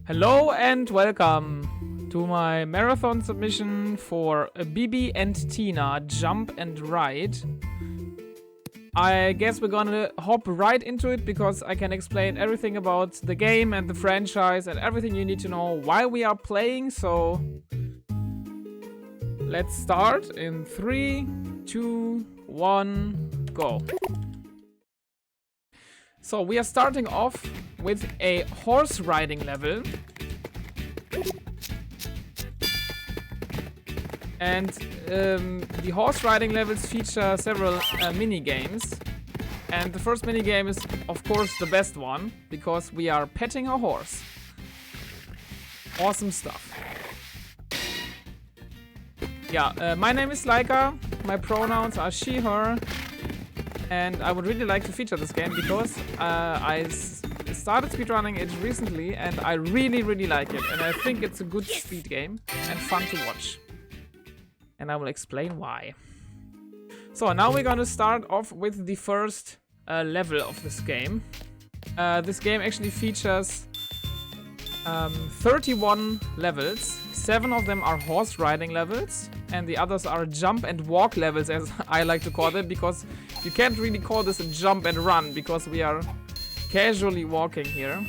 Hello and welcome to my marathon submission for Bibi and Tina Jump and Ride. I guess we're gonna hop right into it because I can explain everything about the game and the franchise and everything you need to know while we are playing. So let's start in 3, 2, 1, go. So we are starting off with a horse riding level. And the horse riding levels feature several mini games. And the first mini game is, of course, the best one because we are petting a horse. Awesome stuff. Yeah, my name is Laika. My pronouns are she, her. And I would really like to feature this game because I started speedrunning it recently and I really like it. And I think it's a good speed game and fun to watch. And I will explain why. So now we're gonna start off with the first level of this game. This game actually features 31 levels. 7 of them are horse riding levels and the others are jump and walk levels, as I like to call them, because you can't really call this a jump and run because we are casually walking here.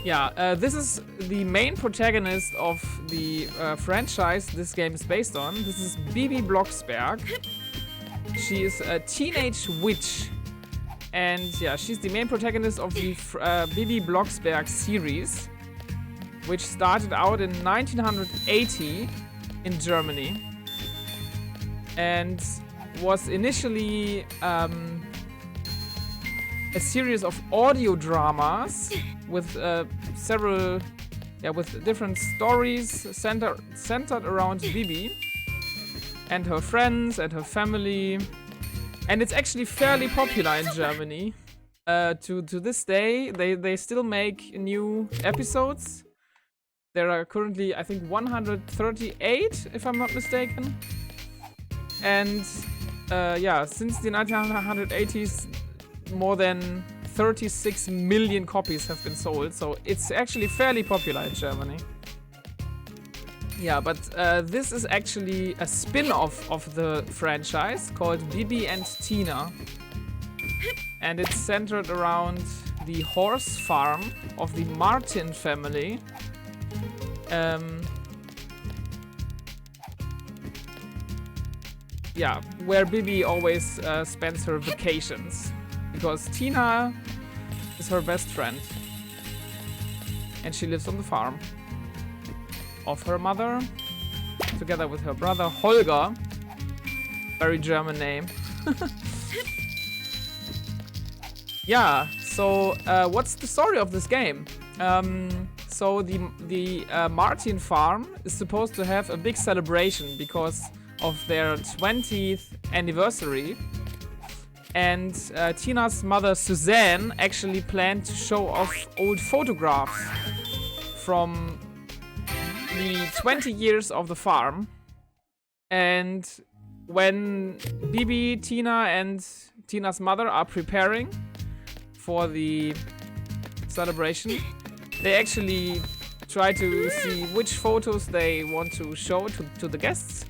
Yeah, this is the main protagonist of the franchise this game is based on. This is Bibi Blocksberg. She is a teenage witch. And yeah, she's the main protagonist of the Bibi Blocksberg series, which started out in 1980 in Germany. And was initially a series of audio dramas with several, with different stories centered around Bibi and her friends and her family. And it's actually fairly popular in Germany. To this day, they still make new episodes. There are currently, I think, 138, if I'm not mistaken. And yeah, since the 1980s, more than 36 million copies have been sold, so it's actually fairly popular in Germany. Yeah, but this is actually a spin-off of the franchise called Bibi and Tina. And it's centered around the horse farm of the Martin family. Yeah, where Bibi always spends her vacations. Because Tina is her best friend. And she lives on the farm of her mother, together with her brother Holger. Very German name. Yeah, so what's the story of this game? So the Martin farm is supposed to have a big celebration because of their 20th anniversary. And Tina's mother Suzanne actually planned to show off old photographs from the 20 years of the farm. And when Bibi, Tina and Tina's mother are preparing for the celebration, they actually try to see which photos they want to show to the guests.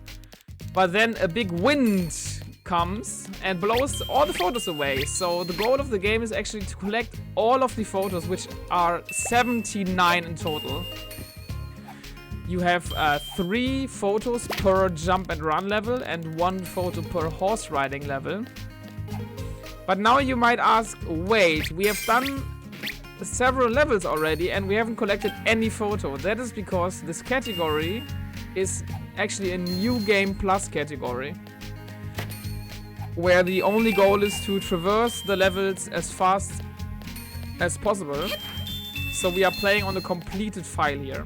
But then a big wind comes and blows all the photos away. So the goal of the game is actually to collect all of the photos, which are 79 in total. You have 3 photos per jump and run level and 1 photo per horse riding level. But now you might ask, wait, we have done several levels already and we haven't collected any photo. That is because this category is actually a new game plus category, where the only goal is to traverse the levels as fast as possible. So we are playing on a completed file here.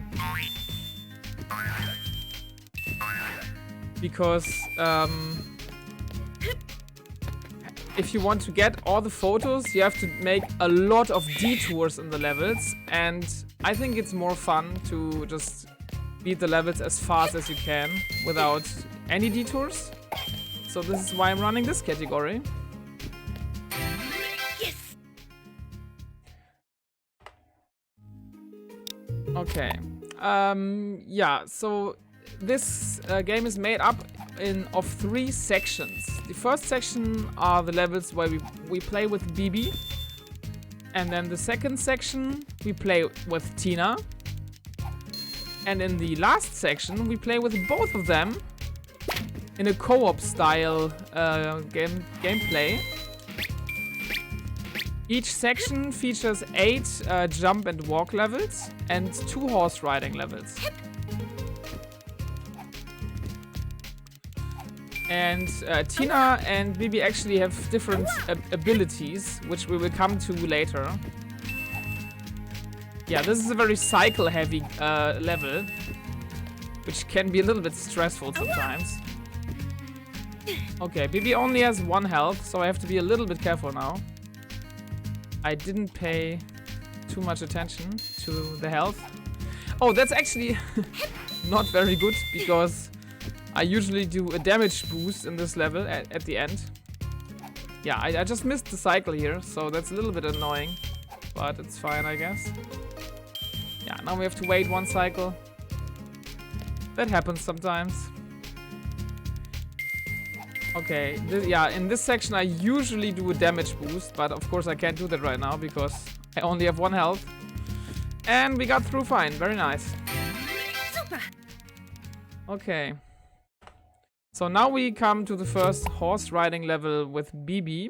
Because if you want to get all the photos, you have to make a lot of detours in the levels. And I think it's more fun to just beat the levels as fast as you can without any detours. So this is why I'm running this category. Okay. Yeah, so this game is made up of 3 sections. The first section are the levels where we play with Bibi. And then the second section, we play with Tina. And in the last section, we play with both of them in a co-op style gameplay. Each section features 8 jump and walk levels and 2 horse riding levels. And Tina and Bibi actually have different abilities, which we will come to later. Yeah, this is a very cycle-heavy level, which can be a little bit stressful sometimes. Okay, Bibi only has 1 health, so I have to be a little bit careful now. I didn't pay too much attention to the health. Oh, that's actually not very good, because I usually do a damage boost in this level at the end. Yeah, I just missed the cycle here, so that's a little bit annoying. But it's fine, I guess. Yeah, now we have to wait 1 cycle. That happens sometimes. Okay, yeah, in this section I usually do a damage boost, but of course I can't do that right now because I only have 1 health. And we got through fine, very nice. Super. Okay. So now we come to the first horse riding level with Bibi.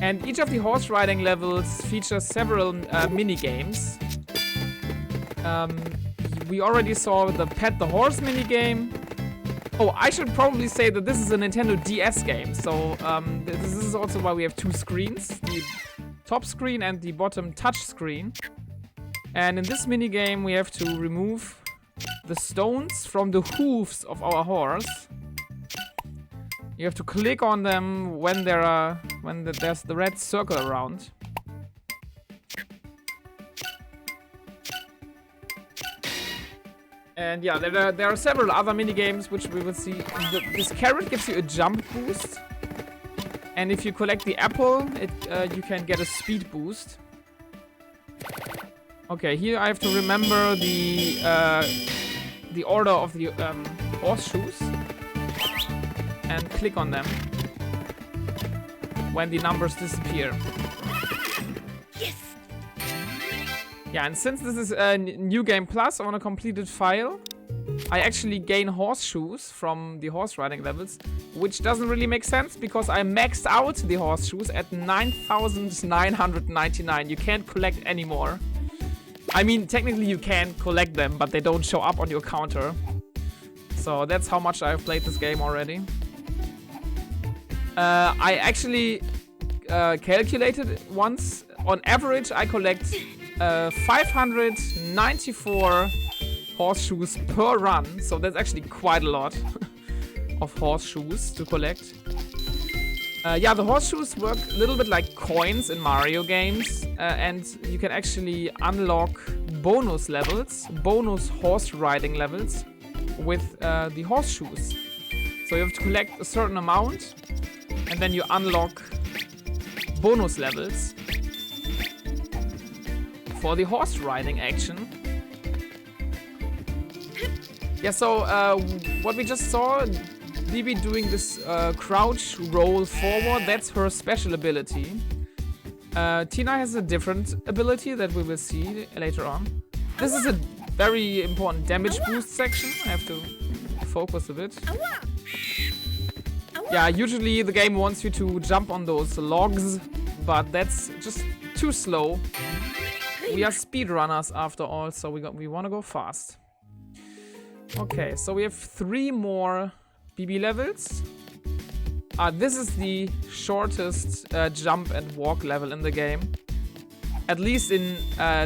And each of the horse riding levels features several mini games. We already saw the Pet the Horse mini game. Oh, I should probably say that this is a Nintendo DS game. So this is also why we have 2 screens. The top screen and the bottom touch screen. And in this mini game we have to remove the stones from the hooves of our horse. You have to click on them when there's the red circle around. And yeah, there are several other mini games which we will see. This carrot gives you a jump boost, and if you collect the apple, you can get a speed boost. Okay, here I have to remember the order of the horseshoes and click on them when the numbers disappear. Yes. Yeah, and since this is a new game plus on a completed file, I actually gain horseshoes from the horse riding levels, which doesn't really make sense because I maxed out the horseshoes at 9,999. You can't collect any more. I mean, technically you can collect them, but they don't show up on your counter. So that's how much I've played this game already. I actually calculated once. On average, I collect 594 horseshoes per run. So that's actually quite a lot of horseshoes to collect. Yeah, the horseshoes work a little bit like coins in Mario games. And you can actually unlock bonus levels, bonus horse riding levels with the horseshoes. So you have to collect a certain amount and then you unlock bonus levels for the horse riding action. Yeah, so what we just saw, Bibi doing this crouch roll forward, that's her special ability. Tina has a different ability that we will see later on. This is a very important damage boost section. I have to focus a bit. Yeah, usually the game wants you to jump on those logs, but that's just too slow. We are speedrunners after all, so we want to go fast. Okay, so we have 3 more Bibi levels. This is the shortest jump and walk level in the game. At least in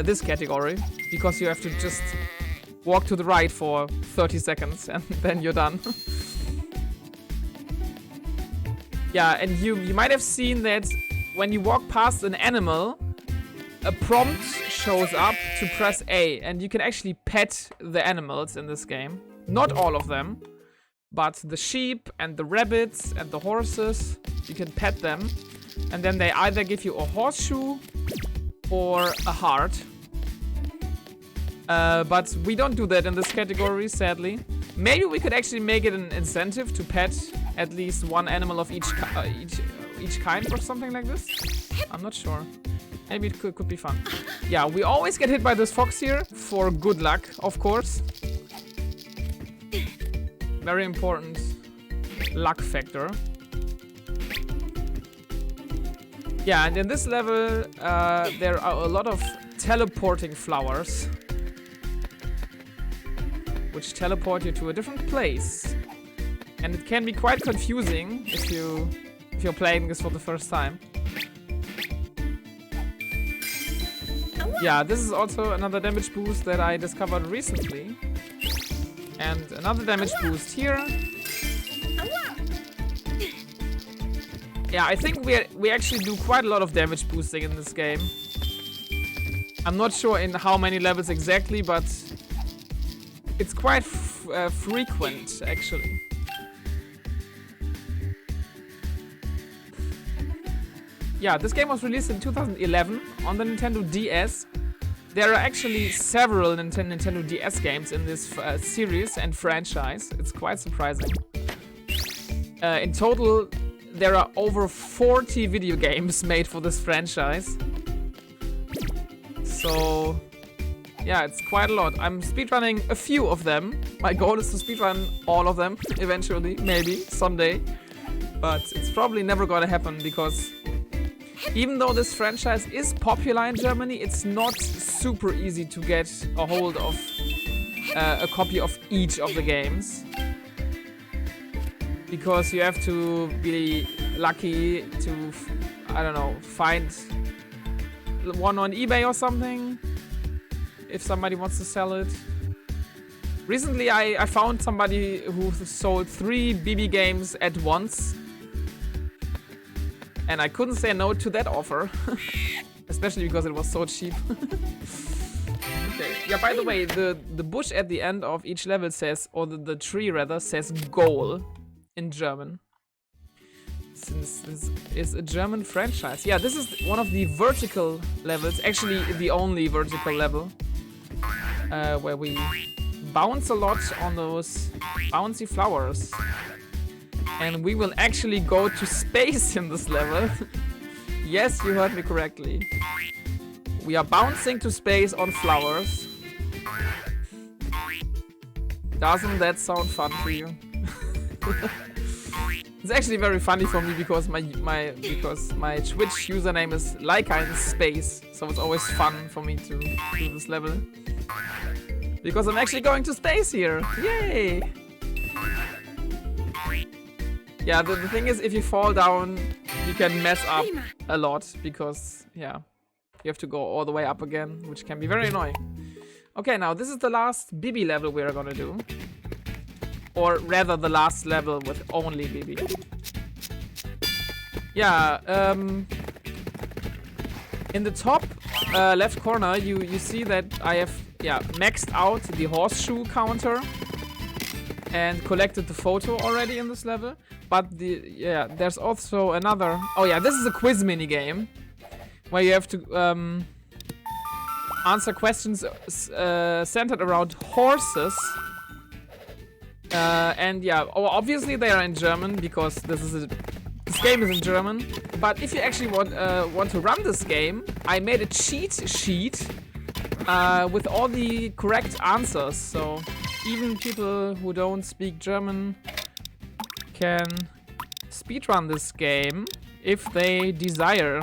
this category, because you have to just walk to the right for 30 seconds and then you're done. Yeah, and you might have seen that when you walk past an animal, a prompt shows up to press A, and you can actually pet the animals in this game. Not all of them, but the sheep and the rabbits and the horses, you can pet them, and then they either give you a horseshoe or a heart. But we don't do that in this category, sadly. Maybe we could actually make it an incentive to pet at least one animal of each kind or something like this. I'm not sure. Maybe it could be fun. Yeah, we always get hit by this fox here for good luck, of course. Very important luck factor. Yeah, and in this level, there are a lot of teleporting flowers, which teleport you to a different place. And it can be quite confusing if you're playing this for the first time. Yeah, this is also another damage boost that I discovered recently. And another damage boost here. Yeah, I think we actually do quite a lot of damage boosting in this game. I'm not sure in how many levels exactly, but it's quite frequent, actually. Yeah, this game was released in 2011 on the Nintendo DS. There are actually several Nintendo DS games in this series and franchise. It's quite surprising. In total, there are over 40 video games made for this franchise. So, yeah, it's quite a lot. I'm speedrunning a few of them. My goal is to speedrun all of them, eventually, maybe, someday. But it's probably never gonna happen because even though this franchise is popular in Germany, it's not super easy to get a hold of a copy of each of the games. Because you have to be lucky to, I don't know, find one on eBay or something, if somebody wants to sell it. Recently I found somebody who sold 3 Bibi games at once. And I couldn't say no to that offer. Especially because it was so cheap. Okay. Yeah, by the way, the bush at the end of each level says, or the tree rather, says goal in German. Since this is a German franchise. Yeah, this is one of the vertical levels. Actually, the only vertical level. Where we bounce a lot on those bouncy flowers. And we will actually go to space in this level. Yes, you heard me correctly. We are bouncing to space on flowers. Doesn't that sound fun for you? It's actually very funny for me because my Twitch username is Leica in space, so it's always fun for me to do this level. Because I'm actually going to space here. Yay! Yeah, the thing is, if you fall down, you can mess up a lot because, yeah, you have to go all the way up again, which can be very annoying. Okay, now this is the last Bibi level we're gonna do. Or rather, the last level with only Bibi. Yeah, in the top left corner, you see that I have, yeah, maxed out the horseshoe counter and collected the photo already in this level. But there's also another. Oh yeah, this is a quiz mini game where you have to answer questions centered around horses. And yeah, obviously they are in German because this game is in German. But if you actually want to run this game, I made a cheat sheet with all the correct answers. So even people who don't speak German can speedrun this game if they desire.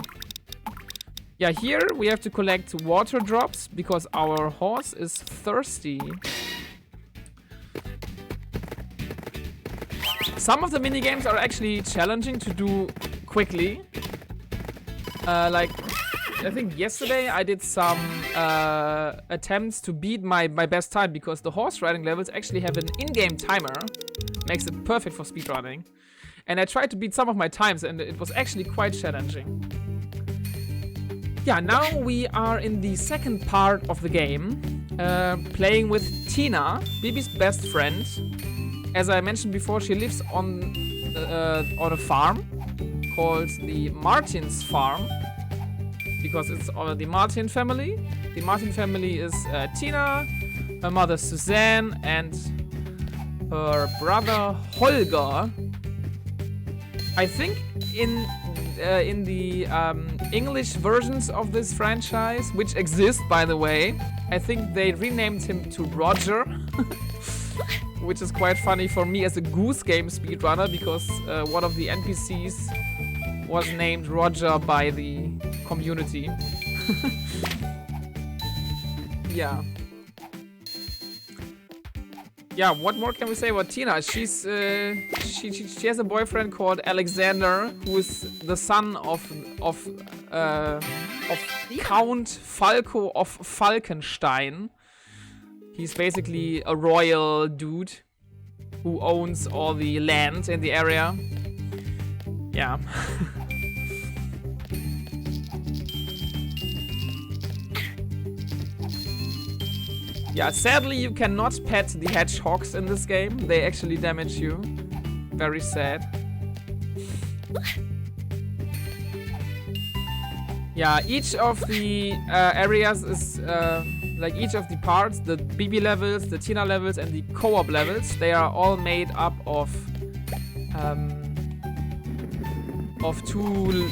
Yeah, here we have to collect water drops because our horse is thirsty. Some of the minigames are actually challenging to do quickly. Like, I think yesterday I did some attempts to beat my best time because the horse riding levels actually have an in-game timer. Makes it perfect for speedrunning. And I tried to beat some of my times and it was actually quite challenging. Yeah, now we are in the second part of the game. Playing with Tina, Bibi's best friend. As I mentioned before, she lives on a farm called the Martins farm. Because it's the Martin family. The Martin family is Tina, her mother Suzanne, and her brother Holger. I think in the English versions of this franchise, which exist by the way, I think they renamed him to Roger, which is quite funny for me as a Goose Game speedrunner, because one of the NPCs was named Roger by the community. Yeah. Yeah, what more can we say about Tina? She's she has a boyfriend called Alexander, who is the son of Count Falco of Falkenstein. He's basically a royal dude who owns all the land in the area. Yeah. Yeah, sadly you cannot pet the hedgehogs in this game. They actually damage you. Very sad. Yeah, each of the areas is like each of the parts, the Bibi levels, the Tina levels, and the co-op levels, they are all made up of 2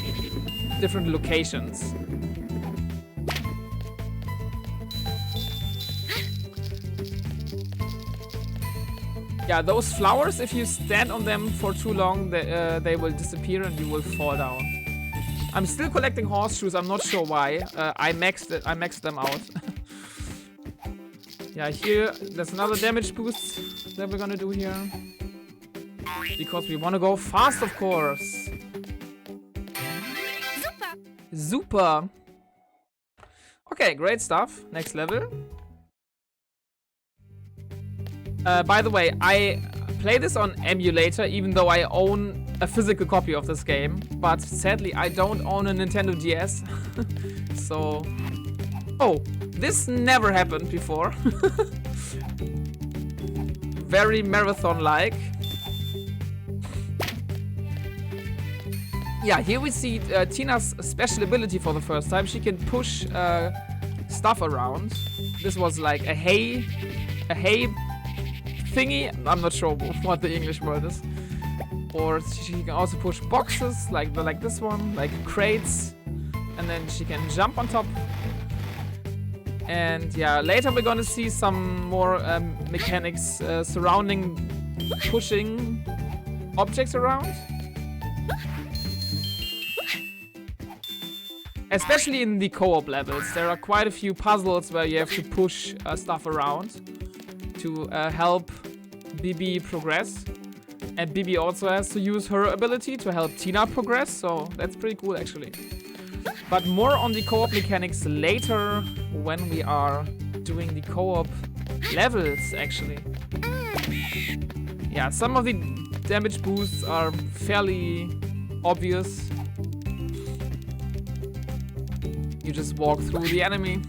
different locations. Yeah, those flowers, if you stand on them for too long, they will disappear and you will fall down. I'm still collecting horseshoes, I'm not sure why. I maxed them out. Yeah, here, there's another damage boost that we're gonna do here. Because we wanna go fast, of course. Super! Super! Okay, great stuff. Next level. By the way, I play this on emulator, even though I own a physical copy of this game. But sadly, I don't own a Nintendo DS. So... Oh, this never happened before. Very marathon-like. Yeah, here we see Tina's special ability for the first time. She can push stuff around. This was like a hay thingy. I'm not sure what the English word is. Or she can also push boxes like this one, like crates, and then she can jump on top. And yeah, later we're gonna see some more mechanics surrounding pushing objects around. Especially in the co-op levels, there are quite a few puzzles where you have to push stuff around to help Bibi progress. And Bibi also has to use her ability to help Tina progress, so that's pretty cool actually. But more on the co-op mechanics later when we are doing the co-op levels actually. Yeah, some of the damage boosts are fairly obvious. You just walk through the enemy.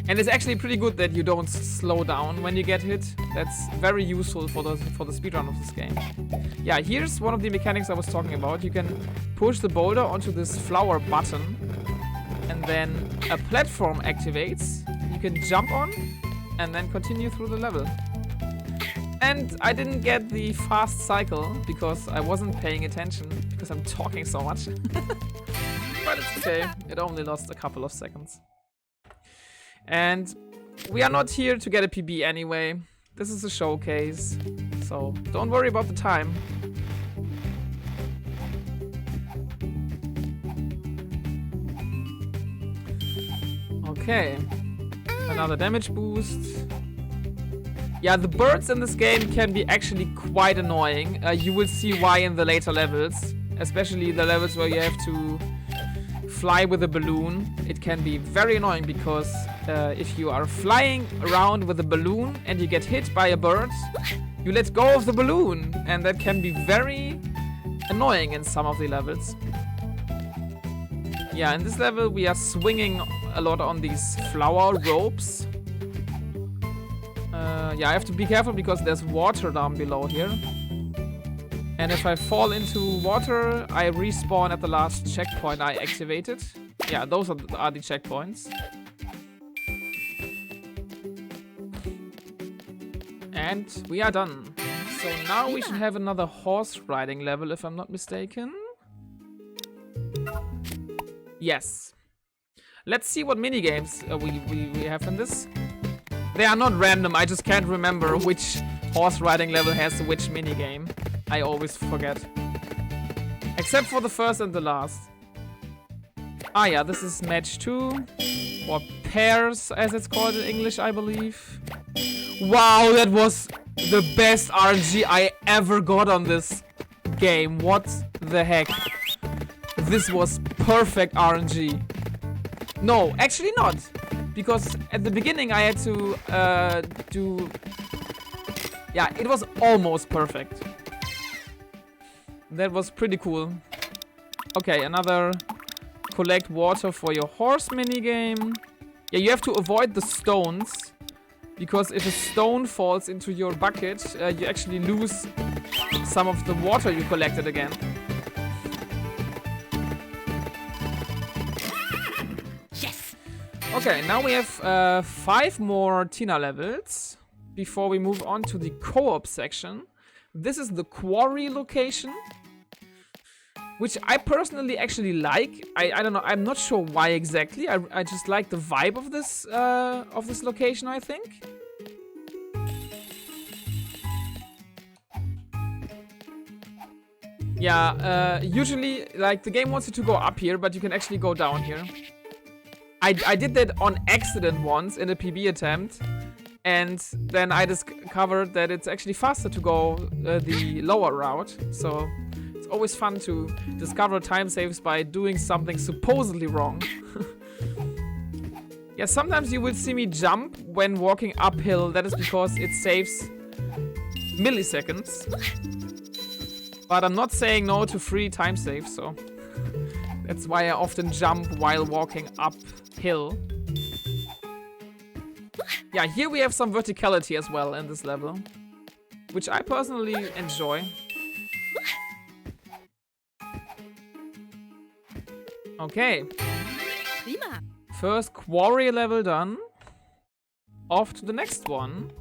And it's actually pretty good that you don't slow down when you get hit. That's very useful for the speedrun of this game. Yeah, here's one of the mechanics I was talking about. You can push the boulder onto this flower button, and then a platform activates. You can jump on, and then continue through the level. And I didn't get the fast cycle because I wasn't paying attention because I'm talking so much. But it's okay. It only lost a couple of seconds. And we are not here to get a PB anyway. This is a showcase, so don't worry about the time. Okay, another damage boost. Yeah, the birds in this game can be actually quite annoying. You will see why in the later levels, especially the levels where you have to fly with a balloon. It can be very annoying because if you are flying around with a balloon and you get hit by a bird, you let go of the balloon, and that can be very annoying in some of the levels. Yeah, in this level we are swinging a lot on these flower ropes. Yeah, I have to be careful because there's water down below here. And if I fall into water, I respawn at the last checkpoint I activated. Yeah, those are the checkpoints. And we are done. So now we should have another horse riding level, if I'm not mistaken. Yes. Let's see what minigames we have in this. They are not random, I just can't remember which horse riding level has which minigame. I always forget. Except for the first and the last. Ah yeah, this is match 2. Or pairs, as it's called in English, I believe. Wow, that was the best RNG I ever got on this game. What the heck? This was perfect RNG. No, actually not. Because at the beginning I had to do... Yeah, it was almost perfect. That was pretty cool. Okay, another collect water for your horse minigame. Yeah, you have to avoid the stones. Because if a stone falls into your bucket, you actually lose some of the water you collected again. Yes. Okay, now we have 5 more Tina levels before we move on to the co-op section. This is the quarry location, which I personally actually like. I don't know, I'm not sure why exactly. I just like the vibe of this location, I think. Yeah, usually like the game wants you to go up here, but you can actually go down here. I did that on accident once in a PB attempt, and then I discovered that it's actually faster to go the lower route. So it's always fun to discover time saves by doing something supposedly wrong. Yeah, sometimes you will see me jump when walking uphill. That is because it saves milliseconds. But I'm not saying no to free time saves, so that's why I often jump while walking uphill. Yeah, here we have some verticality as well in this level, which I personally enjoy. Okay. First quarry level done. Off to the next one.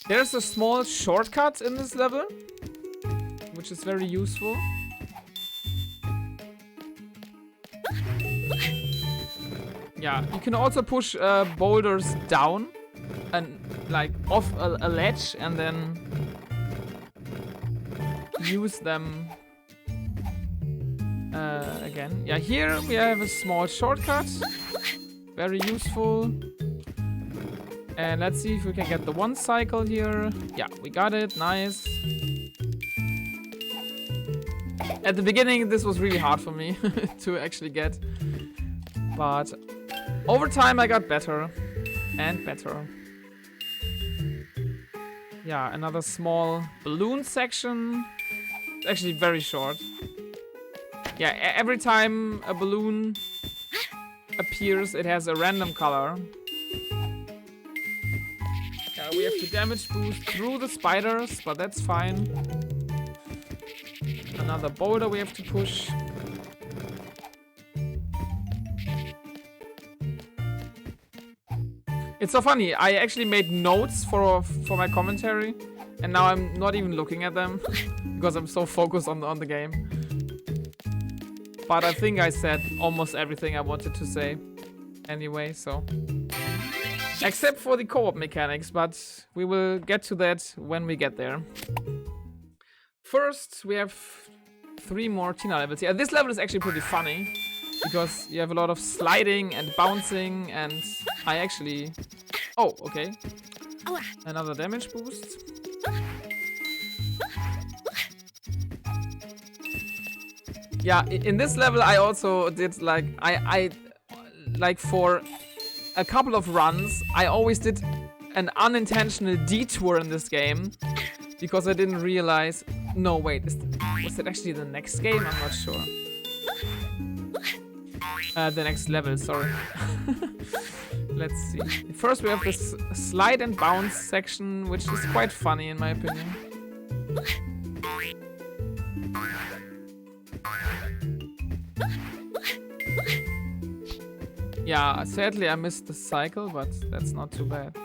There's a small shortcut in this level, which is very useful. Yeah, you can also push boulders down and like off a ledge and then use them again. Yeah, here we have a small shortcut, very useful. And let's see if we can get the one cycle here. Yeah, we got it. Nice. At the beginning, this was really hard for me to actually get. But over time, I got better and better. Yeah, another small balloon section. It's actually very short. Yeah, every time a balloon appears, it has a random color. We have to damage boost through the spiders, but that's fine. Another boulder we have to push. It's so funny, I actually made notes for my commentary, and now I'm not even looking at them, because I'm so focused on the game. But I think I said almost everything I wanted to say anyway, so... Except for the co-op mechanics, but we will get to that when we get there. First, we have 3 more Tina levels. Yeah, this level is actually pretty funny, because you have a lot of sliding and bouncing, and I actually... Oh, okay. Another damage boost. Yeah, in this level I also did like... I like for... a couple of runs, I always did an unintentional detour in this game because I didn't realize... No, wait, was it actually the next game? I'm not sure. The next level, sorry. Let's see. First we have this slide and bounce section, which is quite funny in my opinion. Yeah, sadly I missed the cycle, but that's not too bad.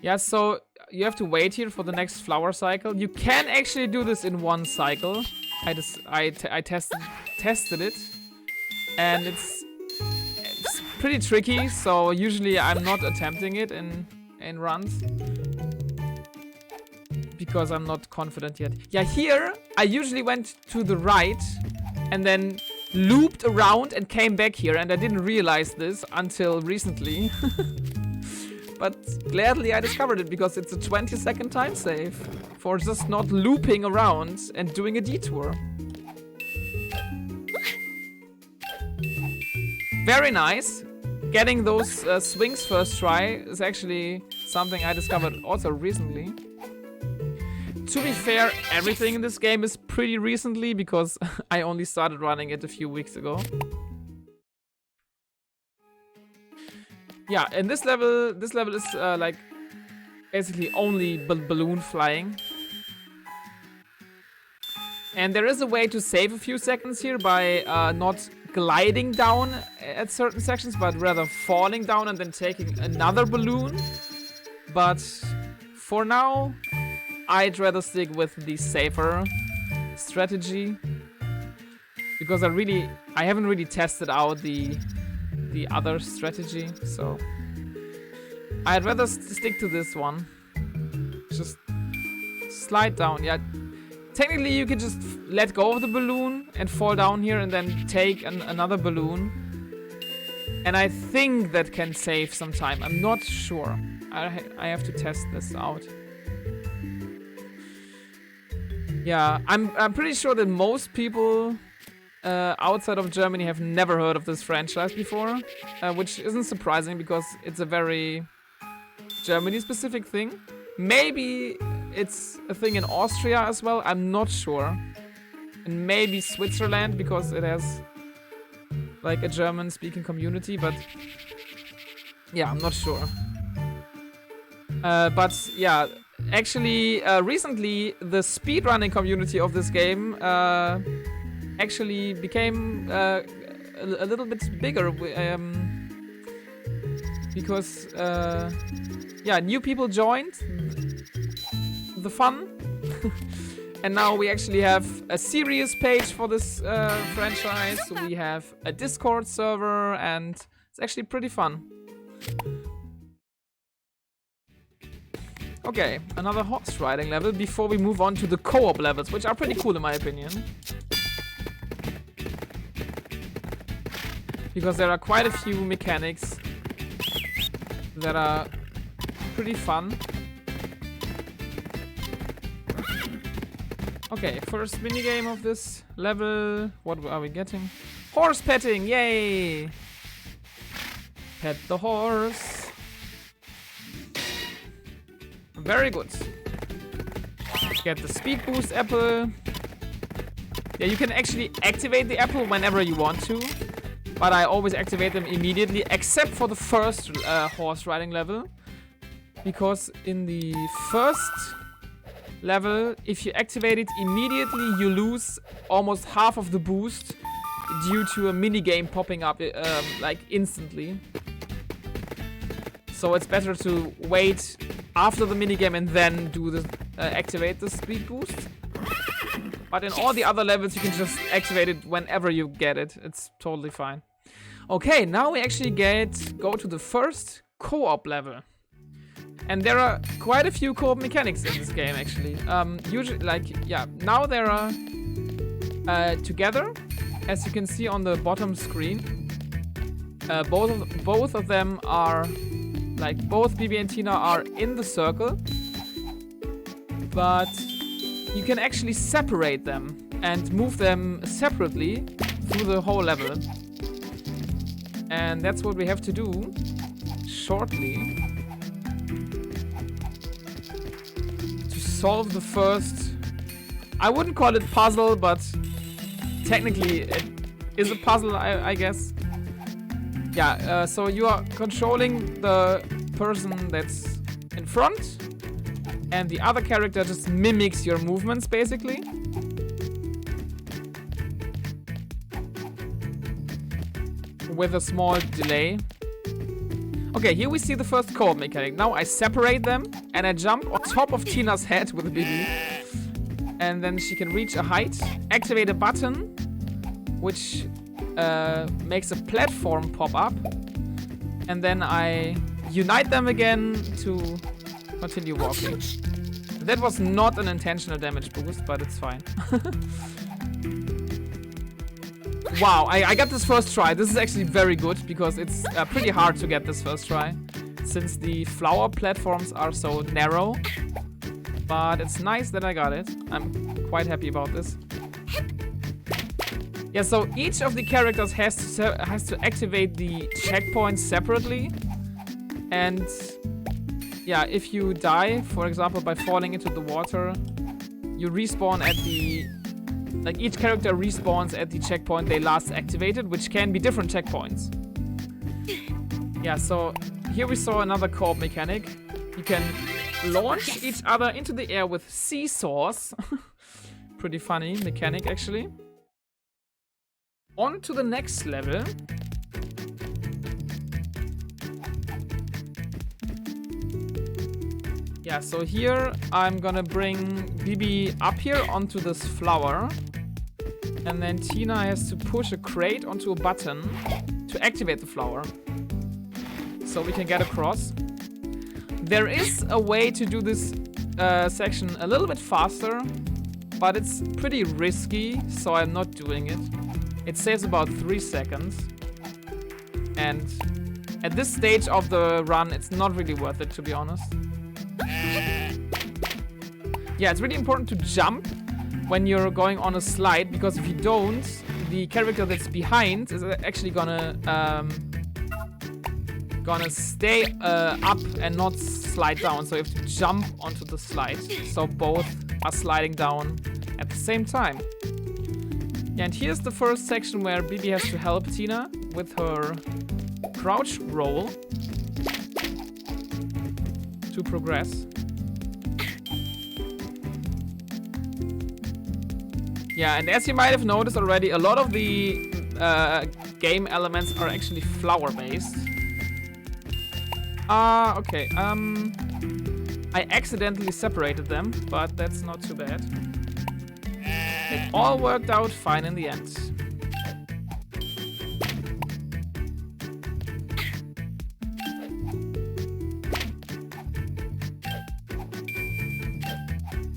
Yeah, so you have to wait here for the next flower cycle. You can actually do this in one cycle. I tested it, and it's pretty tricky. So usually I'm not attempting it in runs because I'm not confident yet. Yeah, here I usually went to the right and then looped around and came back here, and I didn't realize this until recently. But gladly I discovered it because it's a 20-second time save for just not looping around and doing a detour. Very nice. Getting those swings first try is actually something I discovered also recently. To be fair, everything in this game is pretty recently because I only started running it a few weeks ago. Yeah, and this level is like basically only balloon flying. And there is a way to save a few seconds here by not gliding down at certain sections, but rather falling down and then taking another balloon. But for now, I'd rather stick with the safer strategy because I haven't really tested out the other strategy, so I'd rather stick to this one. Just slide down. Yeah, technically you can just let go of the balloon and fall down here and then take another balloon, and I think that can save some time. I'm not sure. I have to test this out. Yeah, I'm pretty sure that most people outside of Germany have never heard of this franchise before, which isn't surprising because it's a very Germany-specific thing. Maybe it's a thing in Austria as well, I'm not sure. And maybe Switzerland because it has like a German-speaking community, but yeah, I'm not sure. But yeah, actually, recently the speedrunning community of this game actually became a little bit bigger because yeah, new people joined the fun. And now we actually have a serious page for this franchise. We have a Discord server and it's actually pretty fun. Okay, another horse riding level before we move on to the co-op levels, which are pretty cool in my opinion. Because there are quite a few mechanics that are pretty fun. Okay, first minigame of this level. What are we getting? Horse petting, yay! Pet the horse. Very good. Get the speed boost apple. Yeah, you can actually activate the apple whenever you want to, but I always activate them immediately, except for the first horse riding level, because in the first level, if you activate it immediately, you lose almost half of the boost due to a minigame popping up like instantly. So it's better to wait after the minigame and then do the activate the speed boost. But in all the other levels, you can just activate it whenever you get it. It's totally fine. Okay, now we actually go to the first co-op level. And there are quite a few co-op mechanics in this game, actually. Usually, like, yeah, now there are together, as you can see on the bottom screen. Both of them are, like, both Bibi and Tina are in the circle. But you can actually separate them and move them separately through the whole level. And that's what we have to do shortly to solve the first, I wouldn't call it puzzle, but technically it is a puzzle, I guess. Yeah, so you are controlling the person that's in front, and the other character just mimics your movements, basically. with a small delay. Okay, here we see the first co-op mechanic. Now I separate them and I jump on top of Tina's head with a Bibi. And then she can reach a height, activate a button, which makes a platform pop up. And then I unite them again to continue walking. That was not an intentional damage boost, but it's fine. Wow, I got this first try. This is actually very good because it's pretty hard to get this first try since the flower platforms are so narrow. But it's nice that I got it. I'm quite happy about this. Yeah, so each of the characters has to activate the checkpoints separately. And yeah, if you die, for example, by falling into the water, you respawn at the... Like, each character respawns at the checkpoint they last activated, which can be different checkpoints. Yeah, so here we saw another co-op mechanic. You can launch each other into the air with seesaws. Pretty funny mechanic, actually. On to the next level. Yeah, so here I'm gonna bring Bibi up here onto this flower. And then Tina has to push a crate onto a button to activate the flower. So we can get across. There is a way to do this section a little bit faster, but it's pretty risky, so I'm not doing it. It saves about 3 seconds. And at this stage of the run, it's not really worth it, to be honest. Yeah, it's really important to jump when you're going on a slide, because if you don't, the character that's behind is actually gonna stay up and not slide down. So you have to jump onto the slide. So both are sliding down at the same time. Yeah, and here's the first section where Bibi has to help Tina with her crouch roll to progress. Yeah, and as you might have noticed already, a lot of the game elements are actually flower-based. Okay, I accidentally separated them, but that's not too bad. It all worked out fine in the end.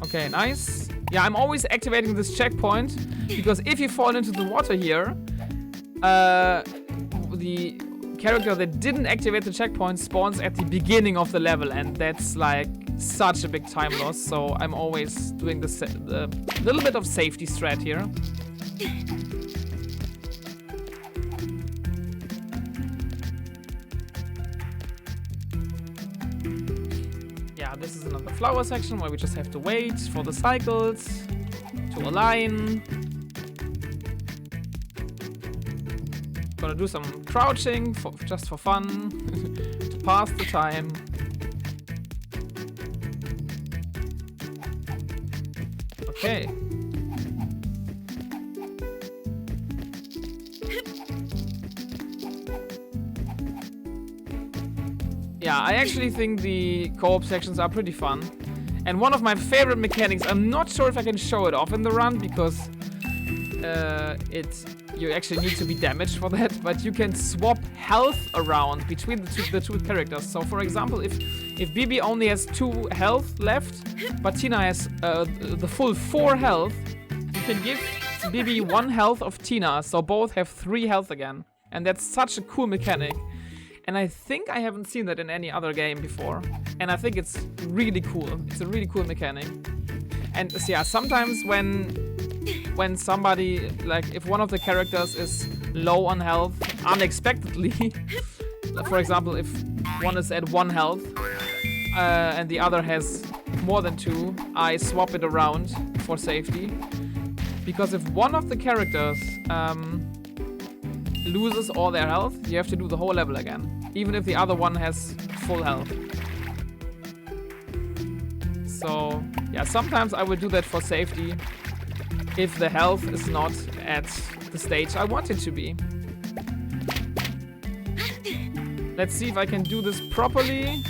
Okay, nice. Yeah, I'm always activating this checkpoint, because if you fall into the water here, the character that didn't activate the checkpoint spawns at the beginning of the level, and that's like such a big time loss. So I'm always doing the little bit of safety strat here. Yeah, this is another flower section where we just have to wait for the cycles to align. Gonna do some crouching just for fun to pass the time. Okay. Yeah, I actually think the co-op sections are pretty fun. And one of my favorite mechanics, I'm not sure if I can show it off in the run, because you actually need to be damaged for that, but you can swap health around between the two characters. So for example, if Bibi only has 2 health left, but Tina has the full 4 health, you can give Bibi 1 health of Tina, so both have 3 health again. And that's such a cool mechanic. And I think I haven't seen that in any other game before. And I think it's really cool. It's a really cool mechanic. And yeah, sometimes when somebody, like if one of the characters is low on health unexpectedly, for example, if one is at 1 health and the other has more than 2, I swap it around for safety. Because if one of the characters loses all their health, you have to do the whole level again, even if the other one has full health. So yeah, sometimes I will do that for safety if the health is not at the stage I want it to be. Let's see if I can do this properly.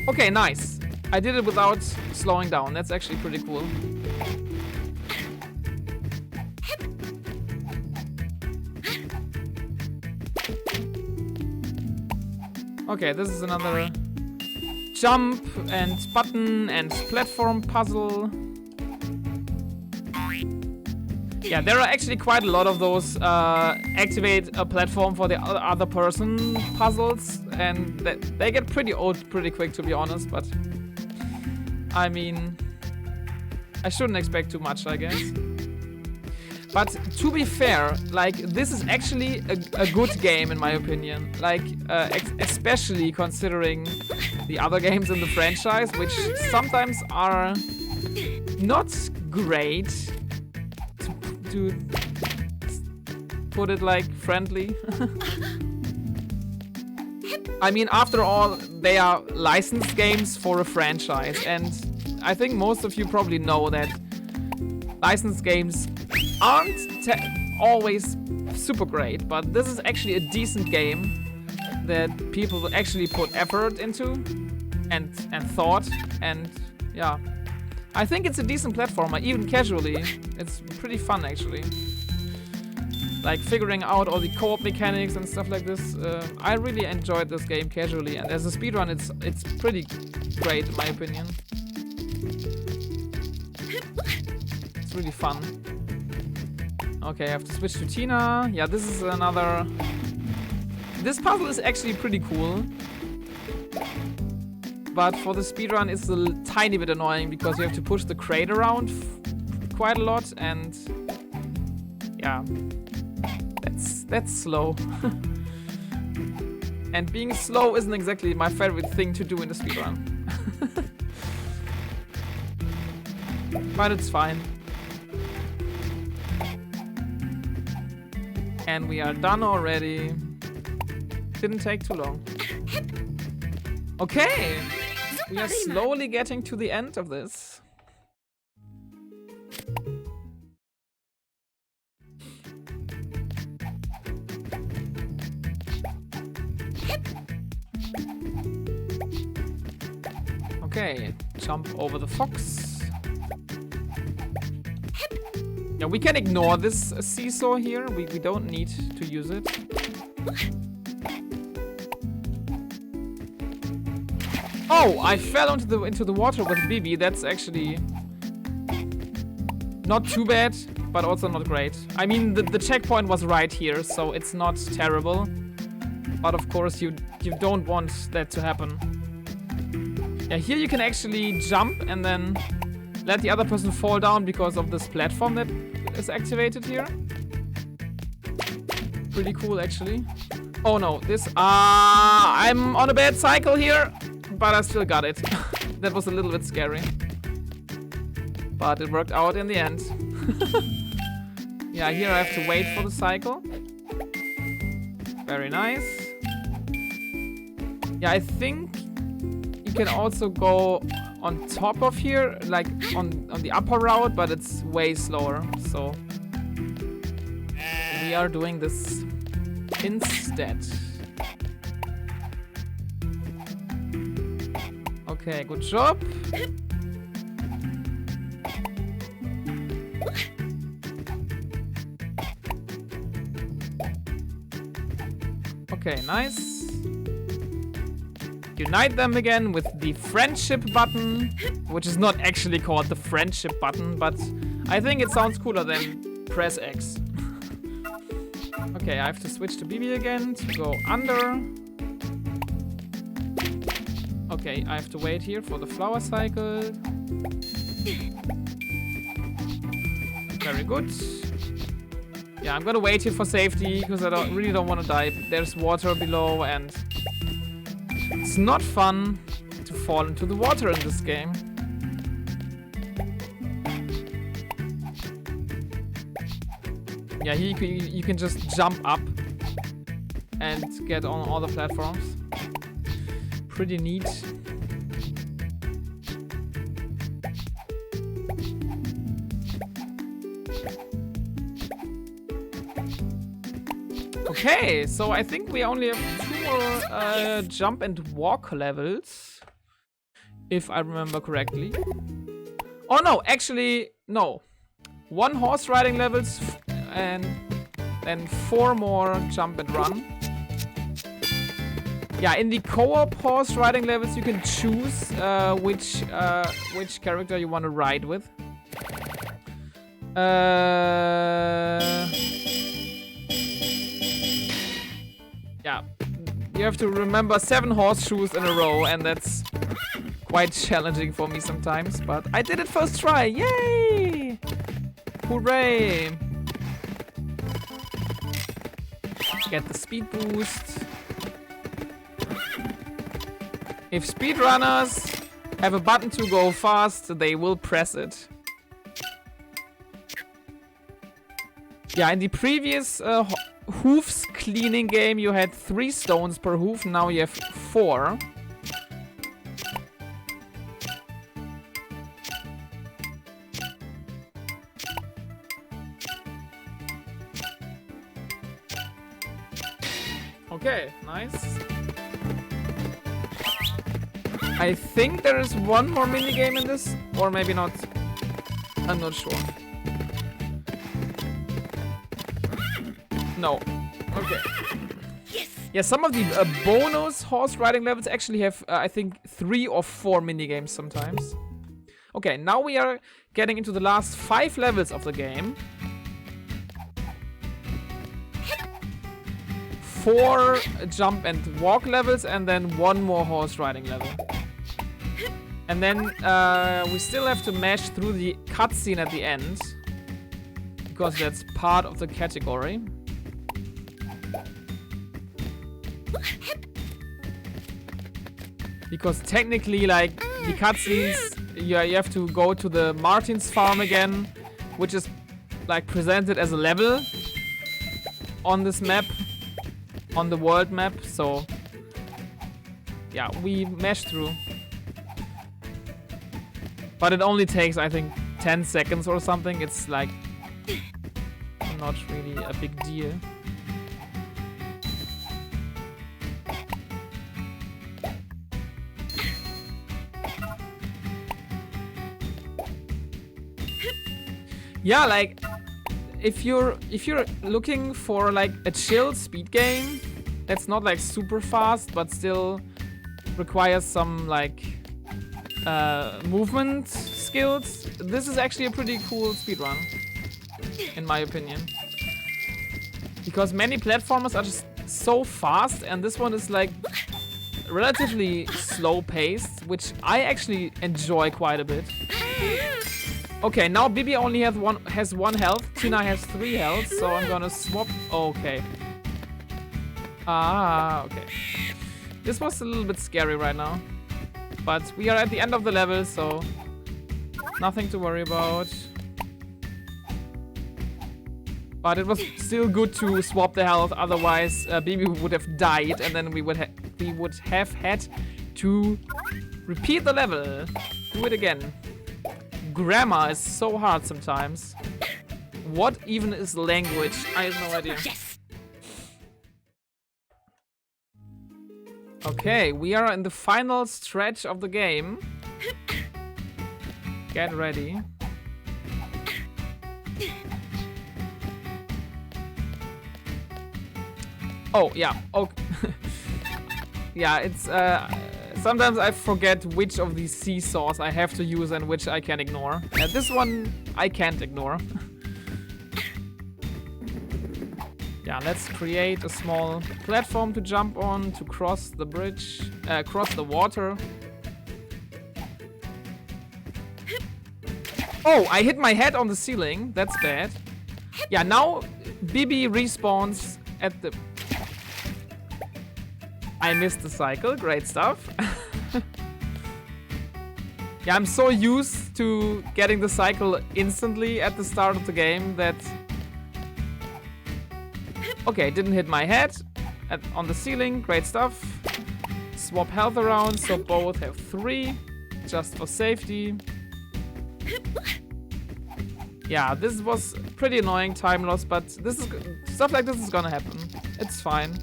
Okay, nice. I did it without slowing down. That's actually pretty cool. Okay, this is another jump and button and platform puzzle. Yeah, there are actually quite a lot of those activate a platform for the other person puzzles, and they get pretty old pretty quick, to be honest, but I mean, I shouldn't expect too much, I guess. But to be fair, like, this is actually a good game in my opinion. Like, especially considering the other games in the franchise, which sometimes are not great, to put it like friendly. I mean, after all, they are licensed games for a franchise, and I think most of you probably know that licensed games aren't always super great, but this is actually a decent game that people actually put effort into and thought, and yeah, I think it's a decent platformer, even casually. It's pretty fun actually, like figuring out all the co-op mechanics and stuff like this. I really enjoyed this game casually, and as a speedrun it's pretty great in my opinion. It's really fun. Okay, I have to switch to Tina. Yeah, this is another... This puzzle is actually pretty cool. But for the speedrun, it's a tiny bit annoying because you have to push the crate around quite a lot, and... yeah, that's slow. And being slow isn't exactly my favorite thing to do in the speedrun. But it's fine. And we are done already. Didn't take too long. Okay, we are slowly getting to the end of this. Okay, jump over the fox. Yeah, we can ignore this seesaw here. We don't need to use it. Oh, I fell into the water with Bibi. That's actually not too bad, but also not great. I mean, the checkpoint was right here, so it's not terrible. But of course, you don't want that to happen. Yeah, here you can actually jump and then let the other person fall down because of this platform that is activated here. Pretty cool, actually. Oh no, this... I'm on a bad cycle here, but I still got it. That was a little bit scary. But it worked out in the end. Yeah, here I have to wait for the cycle. Very nice. Yeah, I think you can also go on top of here, like on the upper route, but it's way slower. So we are doing this instead. Okay, good job. Okay, nice. Unite them again with the friendship button, which is not actually called the friendship button, but I think it sounds cooler than press X. Okay, I have to switch to Bibi again to go under. Okay, I have to wait here for the flower cycle. Very good. Yeah, I'm gonna wait here for safety because I really don't want to die. There's water below and it's not fun to fall into the water in this game. Yeah, here you can just jump up and get on all the platforms. Pretty neat. Okay, so I think we only have 2 more jump and walk levels, if I remember correctly. Oh no, actually, no. 1 horse riding levels and then 4 more jump and run. Yeah, in the co-op horse riding levels, you can choose which character you want to ride with. Yeah, you have to remember 7 horseshoes in a row, and that's quite challenging for me sometimes. But I did it first try! Yay! Hooray! Get the speed boost. If speedrunners have a button to go fast, they will press it. Yeah, in the previous hoofs cleaning game, you had 3 stones per hoof. Now you have 4. Okay, nice. I think there is 1 more minigame in this, or maybe not. I'm not sure. No. Okay. Yes. Yeah, some of the bonus horse riding levels actually have, I think, 3 or 4 minigames sometimes. Okay, now we are getting into the last 5 levels of the game. 4 jump and walk levels, and then 1 more horse riding level. And then we still have to mash through the cutscene at the end, because that's part of the category. Because technically, like, the cutscenes, you have to go to the Martin's farm again, which is like presented as a level on this map, on the world map. So yeah, we mash through. But it only takes, I think, 10 seconds or something. It's like not really a big deal. Yeah, like if you're looking for like a chill speed game that's not like super fast but still requires some like movement skills, this is actually a pretty cool speedrun, in my opinion. Because many platformers are just so fast, and this one is like relatively slow paced, which I actually enjoy quite a bit. Okay, now Bibi only has one health, Tina has 3 health, so I'm gonna swap. Okay. Ah, okay. This was a little bit scary right now. But we are at the end of the level, so nothing to worry about. But it was still good to swap the health, otherwise Bibi would have died, and then we would have had to repeat the level. Do it again. Grammar is so hard sometimes. What even is language? I have no idea. Okay, we are in the final stretch of the game. Get ready. Oh, yeah. Okay. Yeah, it's sometimes I forget which of these seesaws I have to use and which I can ignore. This one I can't ignore. Yeah, let's create a small platform to jump on to cross the bridge, cross the water. Oh, I hit my head on the ceiling. That's bad. Yeah, now Bibi respawns at the... I missed the cycle. Great stuff. Yeah, I'm so used to getting the cycle instantly at the start of the game that... Okay, didn't hit my head on the ceiling. Great stuff. Swap health around so both have 3, just for safety. Yeah, this was pretty annoying time loss, but this is stuff like this is gonna happen. It's fine.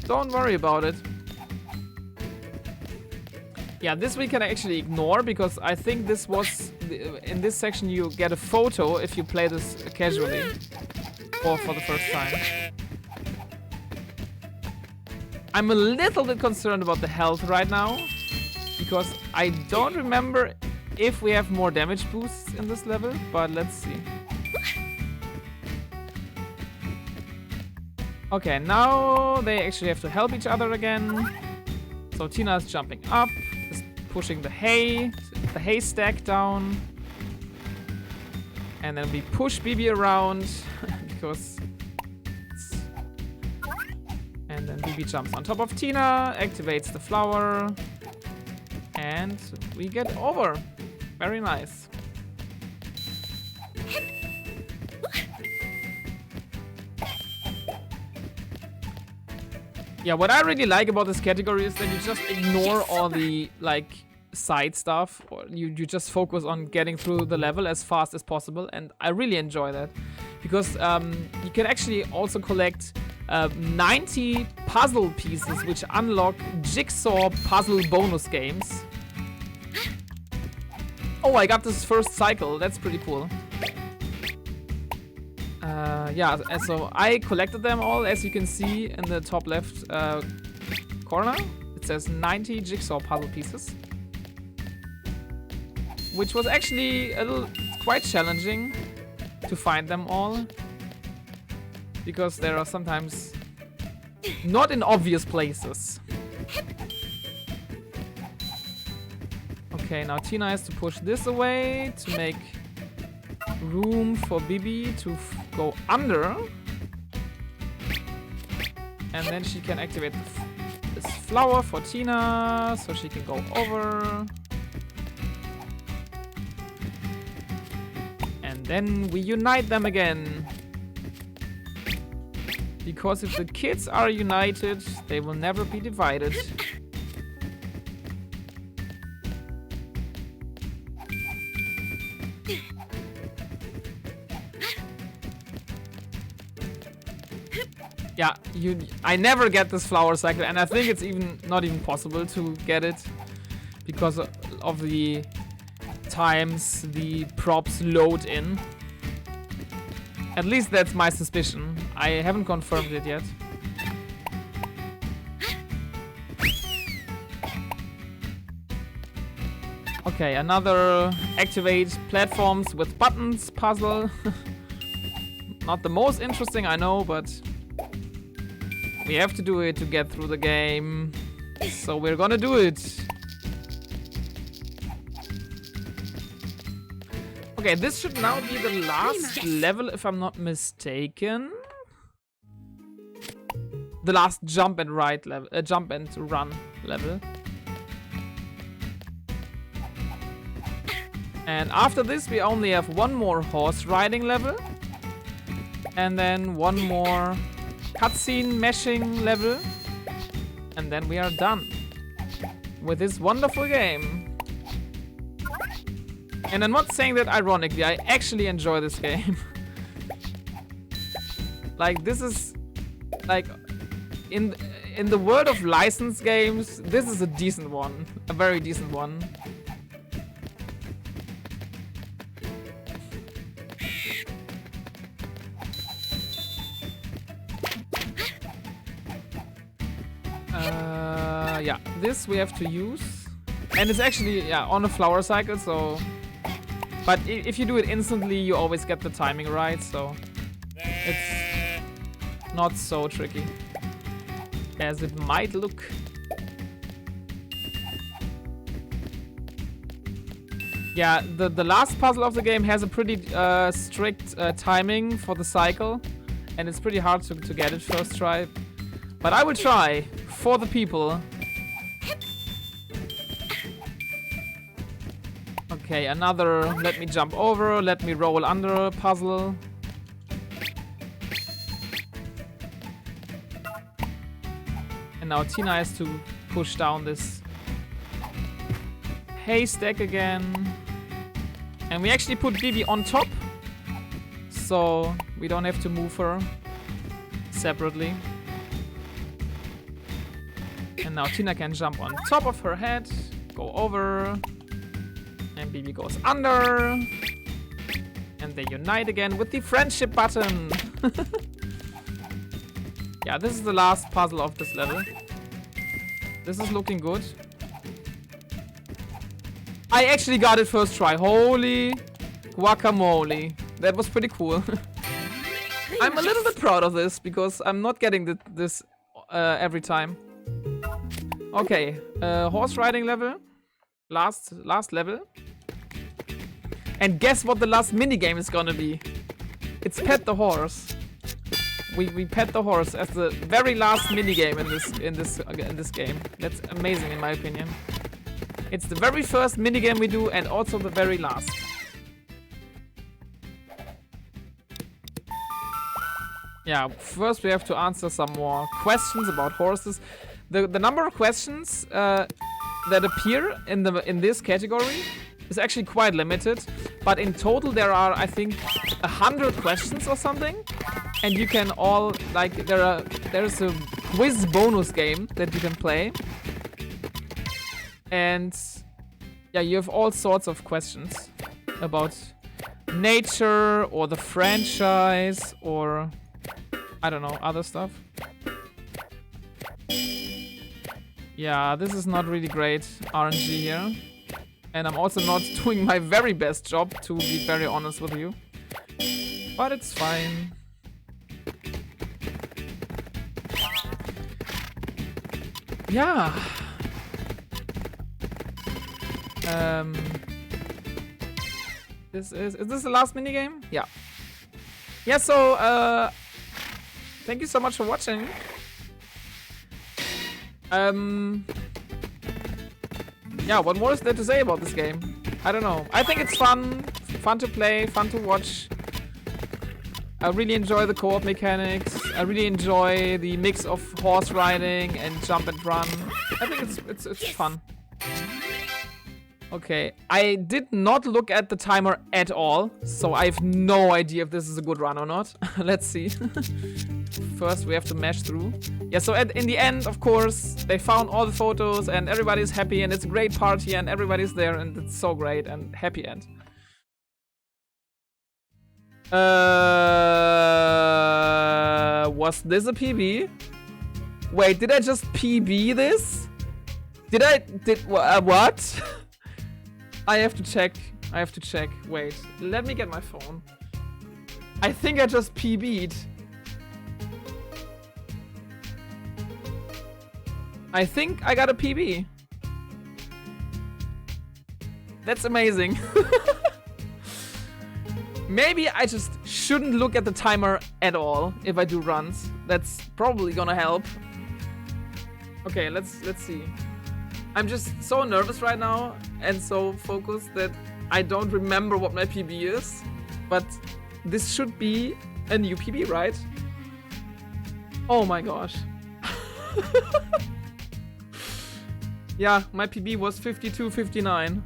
Don't worry about it. Yeah, this we can actually ignore because I think this was... in this section you get a photo if you play this casually. Or for the first time. I'm a little bit concerned about the health right now. Because I don't remember if we have more damage boosts in this level. But let's see. Okay, now they actually have to help each other again. So Tina's jumping up, is pushing the haystack down. And then we push Bibi around because and then Bibi jumps on top of Tina, activates the flower, and we get over. Very nice. Yeah, what I really like about this category is that you just ignore all the, like, side stuff. Or you just focus on getting through the level as fast as possible. And I really enjoy that. Because you can actually also collect 90 puzzle pieces, which unlock jigsaw puzzle bonus games. Oh, I got this first cycle. That's pretty cool. Yeah, and so I collected them all, as you can see in the top left corner. It says 90 jigsaw puzzle pieces. Which was actually quite challenging to find them all. Because there are sometimes not in obvious places. Okay, now Tina has to push this away to make room for Bibi to go under. And then she can activate this flower for Tina so she can go over. And then we unite them again. Because if the kids are united, they will never be divided. Yeah, I never get this flower cycle, and I think it's not even possible to get it because of the times the props load in. At least that's my suspicion. I haven't confirmed it yet. Okay, another activate platforms with buttons puzzle. Not the most interesting, I know, but we have to do it to get through the game. So we're gonna do it. Okay, this should now be the last level, if I'm not mistaken. The last jump and ride level, jump and run level. And after this, we only have one more horse riding level, and then one more cutscene meshing level, and then we are done with this wonderful game. And I'm not saying that ironically, I actually enjoy this game. Like, this is like in the world of licensed games, this is a decent one, a very decent one. Yeah, this we have to use, and it's actually on a flower cycle. So, but if you do it instantly, you always get the timing right. So it's not so tricky as it might look. Yeah, the last puzzle of the game has a pretty strict timing for the cycle, and it's pretty hard to get it first try. But I will try for the people. Okay, another let me jump over, let me roll under puzzle. And now Tina has to push down this haystack again. And we actually put Bibi on top, so we don't have to move her separately. And now Tina can jump on top of her head, go over, and Bibi goes under. And they unite again with the friendship button. Yeah, this is the last puzzle of this level. This is looking good. I actually got it first try. Holy guacamole. That was pretty cool. I'm a little bit proud of this because I'm not getting this every time. Okay, horse riding level. Last level. And guess what the last minigame is gonna be? It's pet the horse. We pet the horse as the very last minigame in this game. That's amazing in my opinion. It's the very first minigame we do and also the very last. Yeah, first we have to answer some more questions about horses. The number of questions that appear in this category is actually quite limited, but in total there are, I think, 100 questions or something, and you can all, like, there's a quiz bonus game that you can play, and yeah, you have all sorts of questions about nature or the franchise or I don't know, other stuff. Yeah, this is not really great RNG here. And I'm also not doing my very best job, to be very honest with you. But it's fine. Yeah. Is this the last minigame? Yeah. Yeah, so, thank you so much for watching. Yeah, what more is there to say about this game? I don't know. I think it's fun to play, fun to watch. I really enjoy the co-op mechanics. I really enjoy the mix of horse riding and jump and run. I think it's fun. Okay, I did not look at the timer at all, so I have no idea if this is a good run or not. Let's see. First, we have to mash through. Yeah, so in the end, of course, they found all the photos and everybody's happy and it's a great party and everybody's there and it's so great and happy end. Was this a PB? Wait, did I just PB this? What? I have to check. Wait, let me get my phone. I think I just PB'd. I think I got a PB. That's amazing. Maybe I just shouldn't look at the timer at all if I do runs. That's probably gonna help. Okay, let's see. I'm just so nervous right now and so focused that I don't remember what my PB is. But this should be a new PB, right? Oh my gosh. Yeah, my PB was 52:59.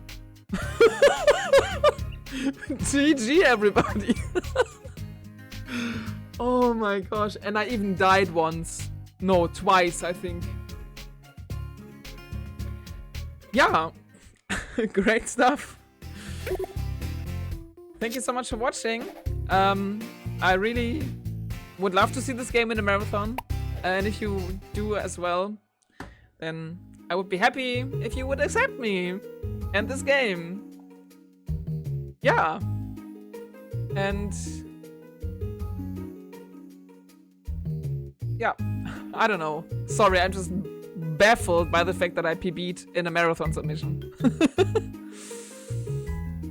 GG, everybody. Oh my gosh. And I even died once. No, twice, I think. Yeah. Great stuff. Thank you so much for watching. I really would love to see this game in a marathon. And if you do as well, then I would be happy if you would accept me and this game. Yeah. And yeah, I don't know. Sorry, I'm just baffled by the fact that I PB'd in a marathon submission.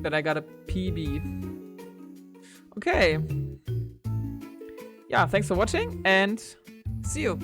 That I got a PB. Okay. Yeah, thanks for watching and see you.